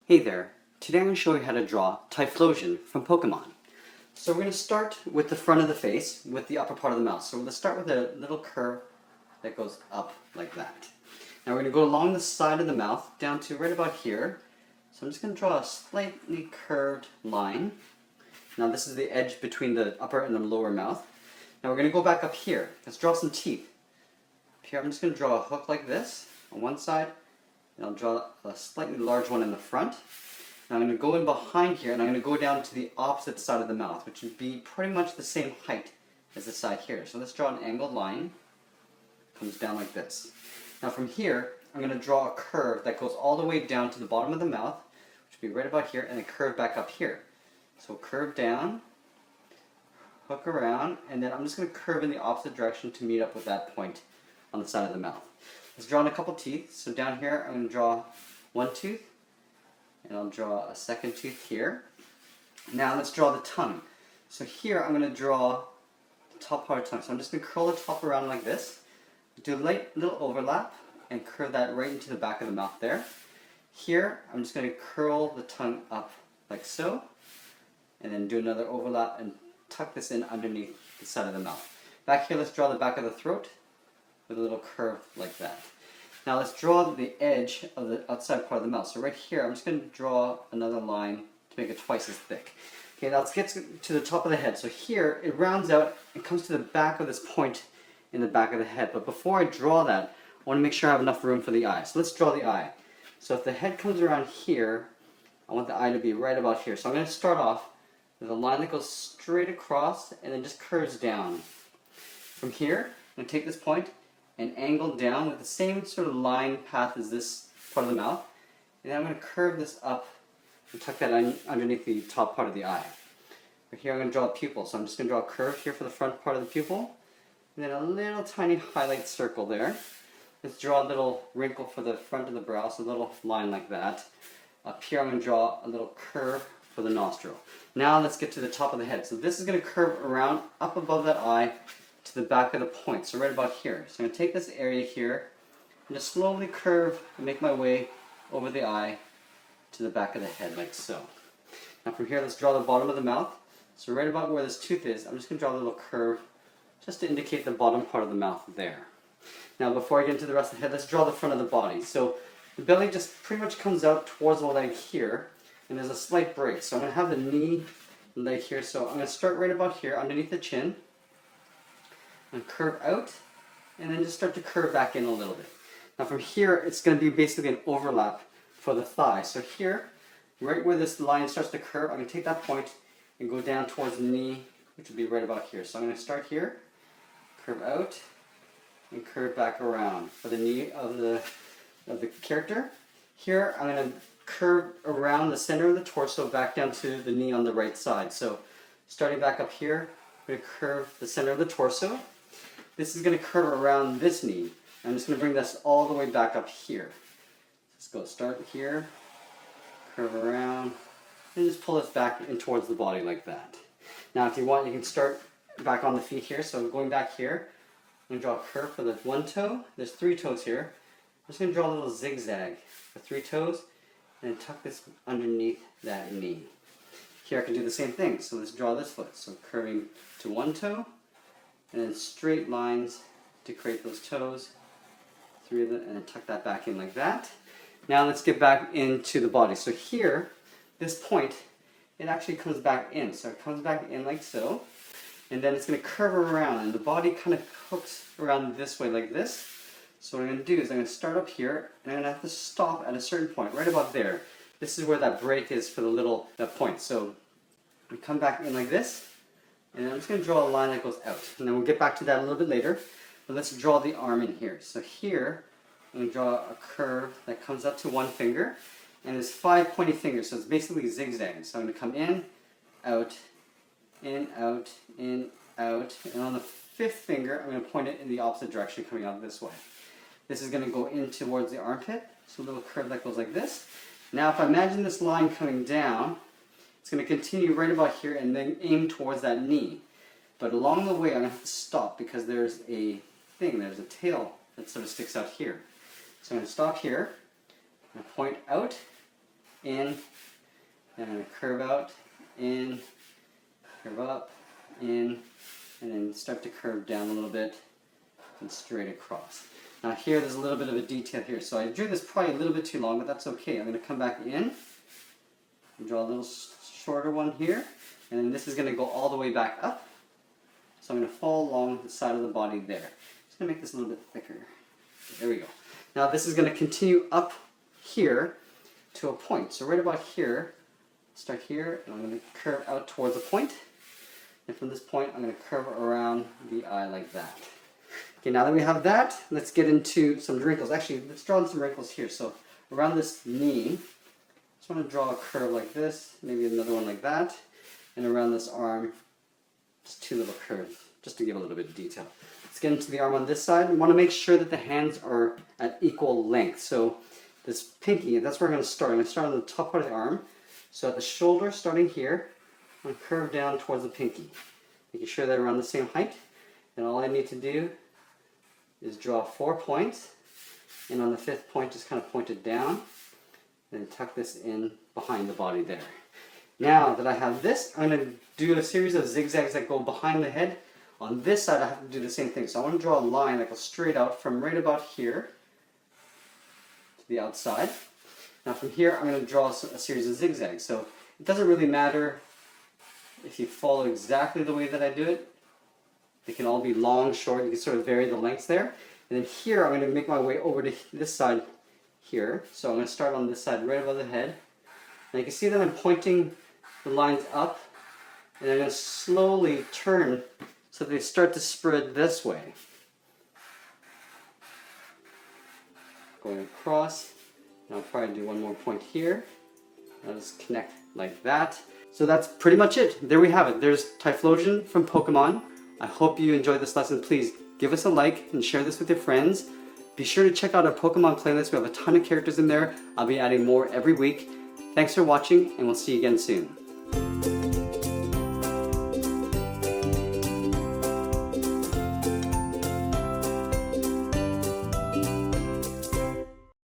Hey there, today I'm going to show you how to draw Typhlosion from Pokemon. So we're going to start with the front of the face, with the upper part of the mouth. So we're going to start with a little curve that goes up like that. Now we're going to go along the side of the mouth down to right about here. So I'm just going to draw a slightly curved line. Now this is the edge between the upper and the lower mouth. Now we're going to go back up here. Let's draw some teeth. Up here I'm just going to draw a hook like this on one side. And I'll draw a slightly large one in the front. Now I'm going to go in behind here and I'm going to go down to the opposite side of the mouth, which would be pretty much the same height as the side here. So let's draw an angled line. Comes down like this. Now from here, I'm going to draw a curve that goes all the way down to the bottom of the mouth, which would be right about here, and then curve back up here. So curve down, hook around, and then I'm just going to curve in the opposite direction to meet up with that point on the side of the mouth. Let's draw in a couple teeth. So down here I'm going to draw one tooth, and I'll draw a second tooth here. Now let's draw the tongue. So here I'm going to draw the top part of the tongue. So I'm just going to curl the top around like this, do a light little overlap, and curve that right into the back of the mouth there. Here I'm just going to curl the tongue up like so, and then do another overlap and tuck this in underneath the side of the mouth. Back here let's draw the back of the throat with a little curve like that. Now let's draw the edge of the outside part of the mouth. So right here, I'm just going to draw another line to make it twice as thick. Okay, now let's get to the top of the head. So here, it rounds out and comes to the back of this point in the back of the head. But before I draw that, I want to make sure I have enough room for the eye. So let's draw the eye. So if the head comes around here, I want the eye to be right about here. So I'm going to start off with a line that goes straight across and then just curves down. From here, I'm going to take this point and angle down with the same sort of line path as this part of the mouth. And then I'm going to curve this up and tuck that underneath the top part of the eye. Right here I'm going to draw a pupil. So I'm just going to draw a curve here for the front part of the pupil. And then a little tiny highlight circle there. Let's draw a little wrinkle for the front of the brow, so a little line like that. Up here I'm going to draw a little curve for the nostril. Now let's get to the top of the head. So this is going to curve around up above that eye to the back of the point, so right about here. So I'm going to take this area here and just slowly curve and make my way over the eye to the back of the head like so. Now from here let's draw the bottom of the mouth. So right about where this tooth is, I'm just going to draw a little curve just to indicate the bottom part of the mouth there. Now before I get into the rest of the head, let's draw the front of the body. So the belly just pretty much comes out towards the leg here, and there's a slight break. So I'm going to have the knee and leg here, so I'm going to start right about here underneath the chin, and curve out, and then just start to curve back in a little bit. Now from here, it's going to be basically an overlap for the thigh. So here, right where this line starts to curve, I'm going to take that point and go down towards the knee, which would be right about here. So I'm going to start here, curve out, and curve back around for the knee of the character. Here, I'm going to curve around the center of the torso back down to the knee on the right side. So starting back up here, I'm going to curve the center of the torso. This is going to curve around this knee. I'm just going to bring this all the way back up here. Let's go start here, curve around, and just pull this back in towards the body like that. Now if you want, you can start back on the feet here. So going back here, I'm going to draw a curve for the one toe. There's 3 toes here. I'm just going to draw a little zigzag for 3 toes, and then tuck this underneath that knee. Here I can do the same thing. So let's draw this foot. So curving to one toe, and then straight lines to create those toes, 3 of them, and then tuck that back in like that. Now let's get back into the body. So here, this point, it actually comes back in. So it comes back in like so, and then it's going to curve around, and the body kind of hooks around this way like this. So what I'm going to do is I'm going to start up here, and I'm going to have to stop at a certain point, right about there. This is where that break is for the little point. So we come back in like this, and I'm just going to draw a line that goes out. And then we'll get back to that a little bit later. But let's draw the arm in here. So here, I'm going to draw a curve that comes up to one finger. And there's 5 pointy fingers, so it's basically zigzagging. So I'm going to come in, out, in, out, in, out. And on the 5th finger, I'm going to point it in the opposite direction, coming out this way. This is going to go in towards the armpit. So a little curve that goes like this. Now if I imagine this line coming down, it's going to continue right about here and then aim towards that knee. But along the way, I'm going to have to stop because there's a tail that sort of sticks out here. So I'm going to stop here, and point out, in, and I'm going to curve out, in, curve up, in, and then start to curve down a little bit and straight across. Now here there's a little bit of a detail here, so I drew this probably a little bit too long, but that's okay. I'm going to come back in and draw a little shorter one here, and then this is going to go all the way back up. So I'm going to follow along the side of the body there. Just going to make this a little bit thicker. There we go. Now this is going to continue up here to a point. So right about here, start here, and I'm going to curve out towards a point. And from this point, I'm going to curve around the eye like that. Okay, now that we have that, let's get into some wrinkles. Actually, let's draw some wrinkles here. So around this knee, just want to draw a curve like this, maybe another one like that, and around this arm, just two little curves, just to give a little bit of detail. Let's get into the arm on this side. We want to make sure that the hands are at equal length. So this pinky, that's where I'm going to start. I'm going to start on the top part of the arm. So at the shoulder, starting here, I'm going to curve down towards the pinky, making sure they're around the same height. And all I need to do is draw 4 points, and on the 5th point just kind of point it down, and then tuck this in behind the body there. Now that I have this, I'm going to do a series of zigzags that go behind the head. On this side I have to do the same thing, so I want to draw a line that goes straight out from right about here to the outside. Now from here I'm going to draw a series of zigzags, so it doesn't really matter if you follow exactly the way that I do it. They can all be long, short, you can sort of vary the lengths there. And then here I'm going to make my way over to this side here. So I'm going to start on this side right above the head. And you can see that I'm pointing the lines up, and I'm going to slowly turn so they start to spread this way. Going across. And I'll probably do one more point here. I'll just connect like that. So that's pretty much it. There we have it. There's Typhlosion from Pokemon. I hope you enjoyed this lesson. Please give us a like and share this with your friends. Be sure to check out our Pokemon playlist. We have a ton of characters in there. I'll be adding more every week. Thanks for watching, and we'll see you again soon.